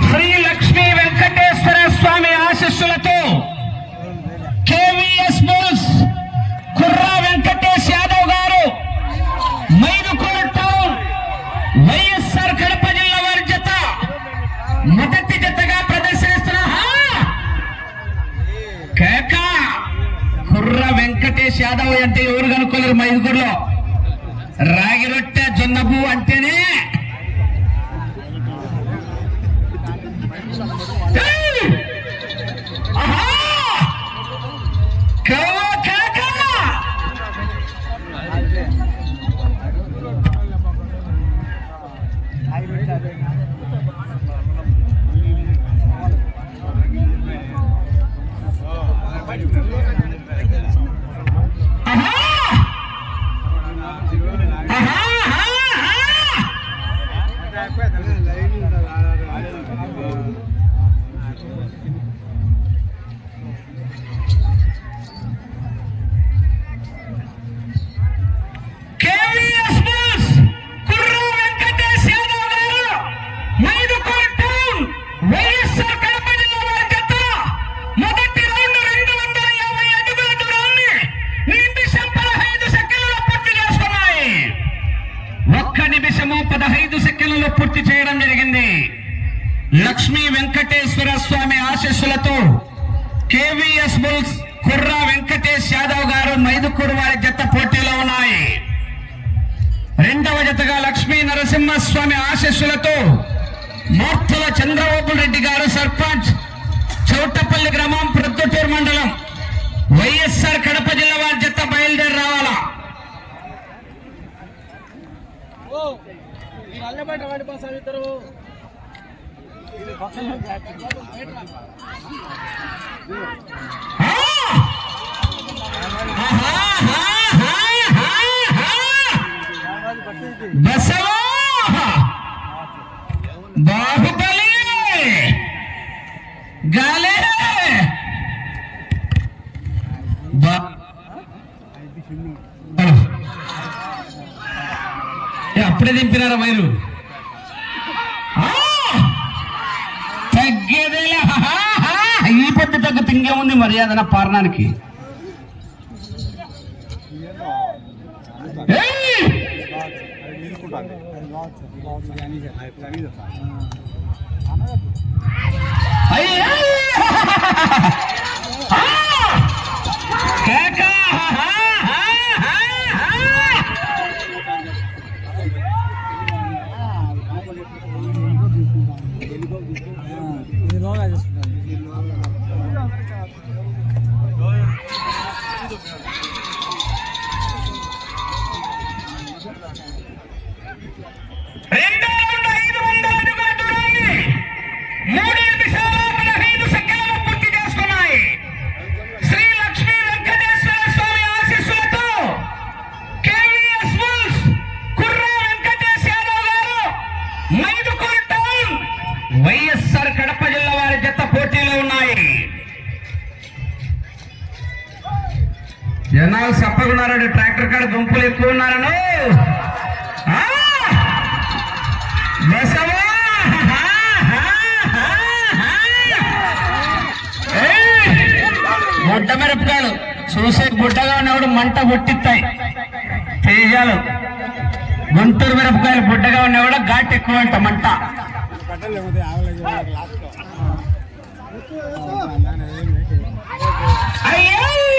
శ్రీ లక్ష్మీ వెంకటేశ్వర స్వామి ఆశీస్సులతో KVS bulls కుర్రా వెంకటేష్ యాదవ్ గారు Mydukur town YSR Kadapa జిల్లా వారి జత మొదటి జతగా ప్రదర్శిస్తున్న కేక కుర్రా వెంకటేష్ యాదవ్ అంటే ఎవరు కనుక్కోలేరు మైదుకూరులో. రాగి రొట్టె జొన్నబు అంటేనే పూర్తి చేయడం జరిగింది. లక్ష్మీ వెంకటేశ్వర స్వామి ఆశీస్సులతో కేవీఎస్ బుల్స్ కుర్రా వెంకటేష్ యాదవ్ గారు మైదుకూరు వారి జత పోటీలో ఉన్నాయి. రెండవ జతగా లక్ష్మీ నరసింహస్వామి ఆశీస్సులతో మూర్తుల చంద్రబాబు రెడ్డి గారు సర్పంచ్ చౌటపల్లి గ్రామం ప్రొద్దుటూరు మండలం వైఎస్ఆర్ కడప జిల్లా వారి జత బయలుదేరి రావాలా. బసవా బాహుబలి గాలే అప్పుడే దింపినారా వైరు తగ్గేదేలే. ఈ పొద్దు తగ్గు తింగేముంది మర్యాదన పారణానికి. వైఎస్ఆర్ కడప జిల్లా వారి జత పోటీలో ఉన్నాయి. జనాలు సప్పగున్నారండి, ట్రాక్టర్ కాడ గుంపులు ఎక్కువ ఉన్నారను. బుడ్డ మిరపకాయలు చూసే బుడ్డగా ఉన్నప్పుడు మంట బుట్టిస్తాయి. తేజాలు గుంటూరు మిరపకాయలు బుడ్డగా ఉన్నా కూడా ఘాట్ ఎక్కువ అంట మంట.